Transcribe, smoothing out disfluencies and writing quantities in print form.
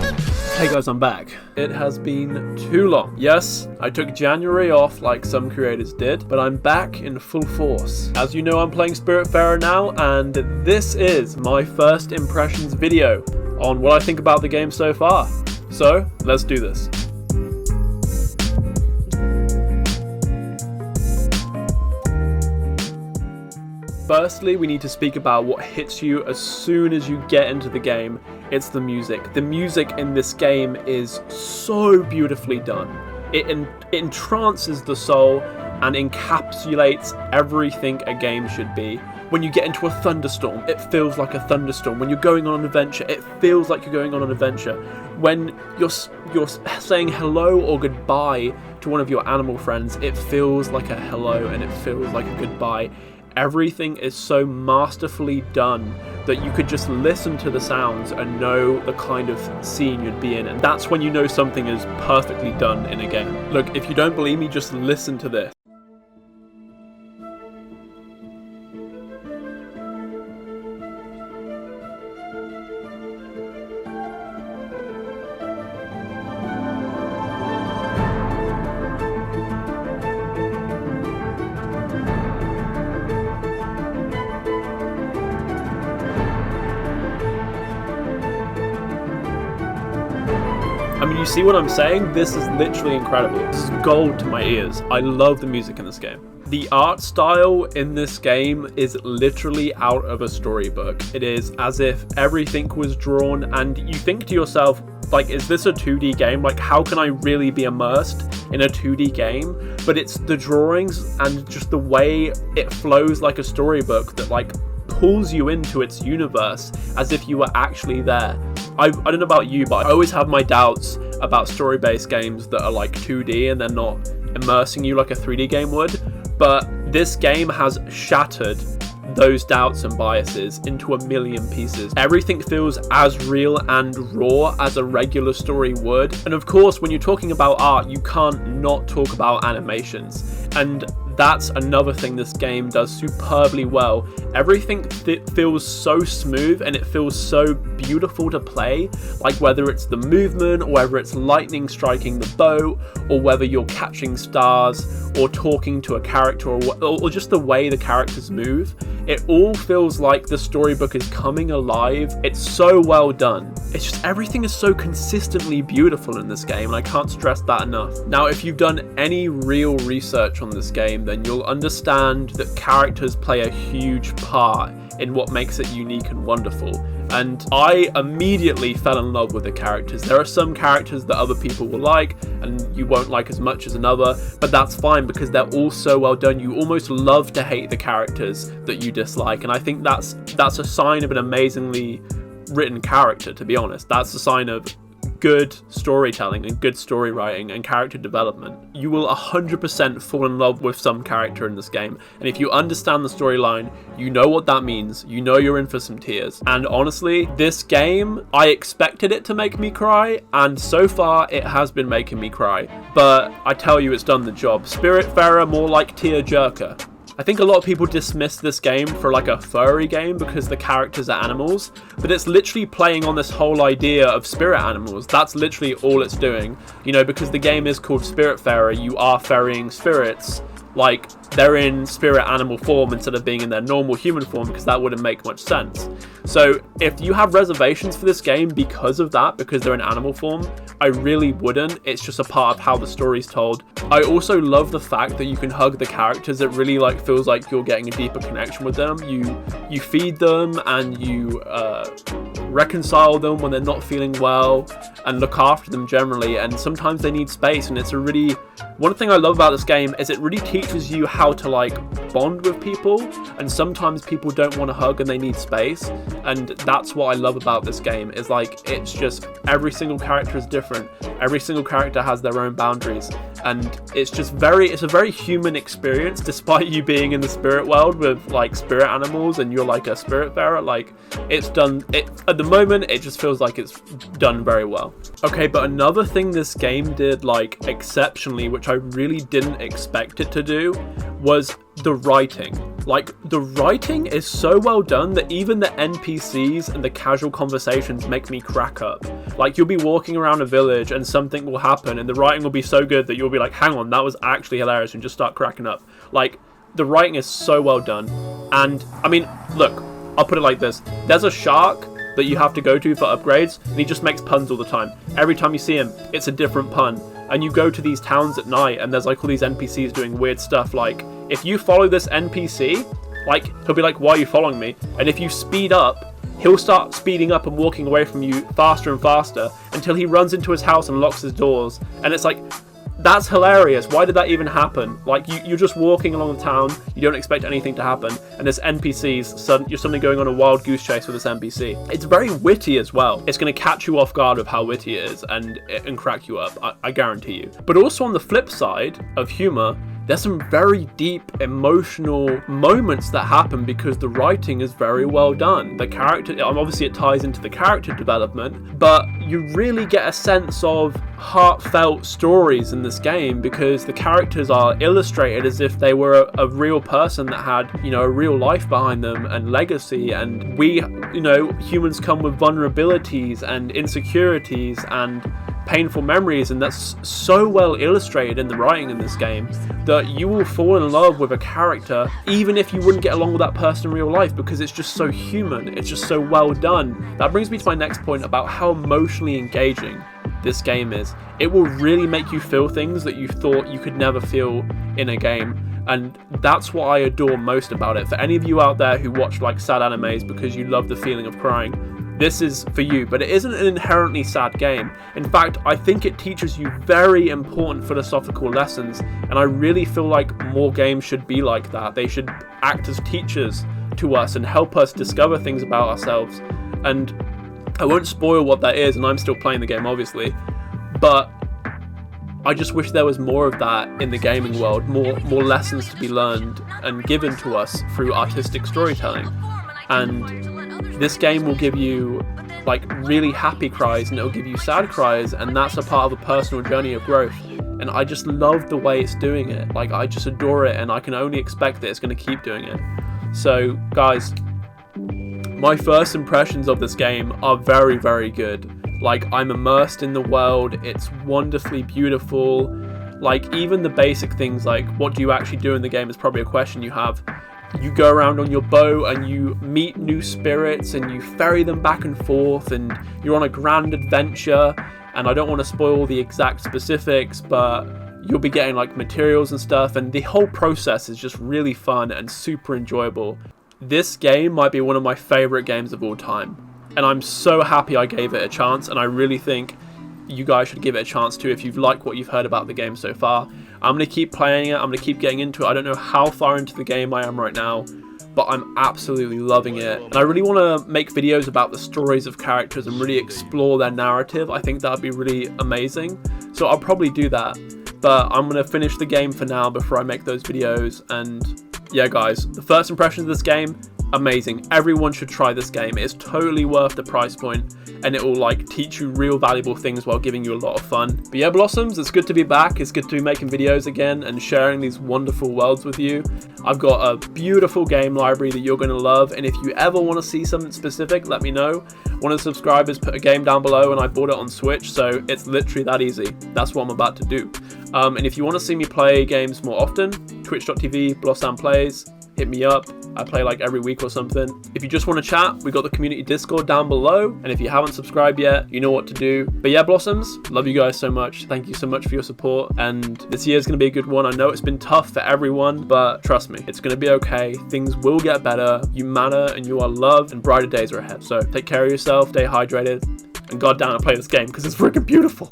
Hey guys, I'm back. It has been too long. Yes, I took January off like some creators did, but I'm back in full force. As you know, I'm playing Spiritfarer now, and this is my first impressions video on what I think about the game so far. So, let's do this. Firstly, we need to speak about what hits you as soon as you get into the game. It's the music. The music in this game is so beautifully done. It entrances the soul and encapsulates everything a game should be. When you get into a thunderstorm, it feels like a thunderstorm. When you're going on an adventure, it feels like you're going on an adventure. When you're saying hello or goodbye to one of your animal friends, it feels like a hello and it feels like a goodbye. Everything is so masterfully done that you could just listen to the sounds and know the kind of scene you'd be in, and that's when you know something is perfectly done in a game. Look, if you don't believe me, just listen to this. I mean, you see what I'm saying? This is literally incredible. This is gold to my ears. I love the music in this game. The art style in this game is literally out of a storybook. It is as if everything was drawn, and you think to yourself, like, is this a 2D game? Like, how can I really be immersed in a 2D game? But it's the drawings and just the way it flows like a storybook that, like, pulls you into its universe as if you were actually there. I don't know about you, but I always have my doubts about story-based games that are like 2D and they're not immersing you like a 3D game would. But this game has shattered those doubts and biases into a million pieces. Everything feels as real and raw as a regular story would. And of course, when you're talking about art, you can't not talk about animations. And that's another thing this game does superbly well. Everything feels so smooth and it feels so beautiful to play, like whether it's the movement or whether it's lightning striking the boat or whether you're catching stars or talking to a character or just the way the characters move. It all feels like the storybook is coming alive. It's so well done. It's just everything is so consistently beautiful in this game, and I can't stress that enough. Now, if you've done any real research on this game, then you'll understand that characters play a huge part in what makes it unique and wonderful. And I immediately fell in love with the characters. There are some characters that other people will like and you won't like as much as another, but that's fine because they're all so well done. You almost love to hate the characters that you dislike, and I think that's a sign of an amazingly written character, to be honest. That's a sign of good storytelling and good story writing and character development. You will 100% fall in love with some character in this game, and if you understand the storyline, you know what that means. You know you're in for some tears. And honestly, this game, I expected it to make me cry, and so far it has been making me cry, but I tell you, it's done the job. Spiritfarer more like tear jerker. I think a lot of people dismiss this game for like a furry game because the characters are animals, but it's literally playing on this whole idea of spirit animals. That's literally all it's doing, you know, because the game is called Spiritfarer. You are ferrying spirits, like they're in spirit animal form instead of being in their normal human form, because that wouldn't make much sense. So if you have reservations for this game because of that, because they're in animal form, I really wouldn't. It's just a part of how the story's told. I also love the fact that you can hug the characters. It really like feels like you're getting a deeper connection with them. You feed them and you reconcile them when they're not feeling well and look after them generally, and sometimes they need space. And it's a really, one thing I love about this game is it really teaches you how to like bond with people, and sometimes people don't want to hug and they need space, and that's what I love about this game. Is like, it's just every single character is different, every single character has their own boundaries, and it's just it's a very human experience despite you being in the spirit world with like spirit animals and you're like a Spiritfarer. Like, it's done, at the moment it just feels like it's done very well. Okay, but another thing this game did like exceptionally, which I really didn't expect it to do, was the writing. Like, the writing is so well done that even the NPCs and the casual conversations make me crack up. Like, you'll be walking around a village and something will happen and the writing will be so good that you'll be like, hang on, that was actually hilarious, and just start cracking up. Like, the writing is so well done. And I mean, look, I'll put it like this. There's a shark that you have to go to for upgrades, and he just makes puns all the time. Every time you see him, it's a different pun. And you go to these towns at night and there's like all these NPCs doing weird stuff. Like, if you follow this NPC, like, he'll be like, why are you following me? And if you speed up, he'll start speeding up and walking away from you faster and faster until he runs into his house and locks his doors. And it's like, that's hilarious. Why did that even happen? Like, you're just walking along the town, you don't expect anything to happen, and this NPC's you're suddenly going on a wild goose chase with this NPC. It's very witty as well. It's going to catch you off guard of how witty it is and crack you up, I guarantee you. But also on the flip side of humor, there's some very deep emotional moments that happen because the writing is very well done. The character, obviously it ties into the character development, but you really get a sense of heartfelt stories in this game because the characters are illustrated as if they were a real person that had, you know, a real life behind them and legacy. And we, you know, humans come with vulnerabilities and insecurities and painful memories, and that's so well illustrated in the writing in this game that you will fall in love with a character even if you wouldn't get along with that person in real life, because it's just so human, it's just so well done. That brings me to my next point about how emotionally engaging this game is. It will really make you feel things that you thought you could never feel in a game, and that's what I adore most about it. For any of you out there who watch like sad animes because you love the feeling of crying, this is for you. But it isn't an inherently sad game. In fact, I think it teaches you very important philosophical lessons, and I really feel like more games should be like that. They should act as teachers to us and help us discover things about ourselves. And I won't spoil what that is, and I'm still playing the game obviously, but I just wish there was more of that in the gaming world, more lessons to be learned and given to us through artistic storytelling. And this game will give you like really happy cries and it'll give you sad cries, and that's a part of a personal journey of growth. And I just love the way it's doing it. Like, I just adore it, and I can only expect that it's going to keep doing it. So guys, my first impressions of this game are very, very good. Like, I'm immersed in the world, it's wonderfully beautiful. Like, even the basic things like what do you actually do in the game is probably a question you have. You go around on your boat and you meet new spirits and you ferry them back and forth, and you're on a grand adventure. And I don't want to spoil the exact specifics, but you'll be getting like materials and stuff, and the whole process is just really fun and super enjoyable. This game might be one of my favorite games of all time, and I'm so happy I gave it a chance, and I really think you guys should give it a chance too if you've liked what you've heard about the game so far. I'm going to keep playing it, I'm going to keep getting into it. I don't know how far into the game I am right now, but I'm absolutely loving it. And I really want to make videos about the stories of characters and really explore their narrative. I think that would be really amazing. So I'll probably do that. But I'm going to finish the game for now before I make those videos. And yeah guys, the first impressions of this game, amazing. Everyone should try this game. It's totally worth the price point, and it will like teach you real valuable things while giving you a lot of fun. But yeah, Blossoms, it's good to be back. It's good to be making videos again and sharing these wonderful worlds with you. I've got a beautiful game library that you're going to love, and if you ever want to see something specific, let me know. One of the subscribers put a game down below and I bought it on Switch, so it's literally that easy. That's what I'm about to do. And if you want to see me play games more often, twitch.tv, Blossam Plays, hit me up. I play like every week or something. If you just want to chat, we got the community Discord down below, and if you haven't subscribed yet, you know what to do. But yeah, Blossoms, love you guys so much. Thank you so much for your support, and this year's gonna be a good one. I know it's been tough for everyone, but trust me, it's gonna be okay. Things will get better. You matter and you are loved, and brighter days are ahead. So take care of yourself, stay hydrated, and goddamn, play this game because it's freaking beautiful.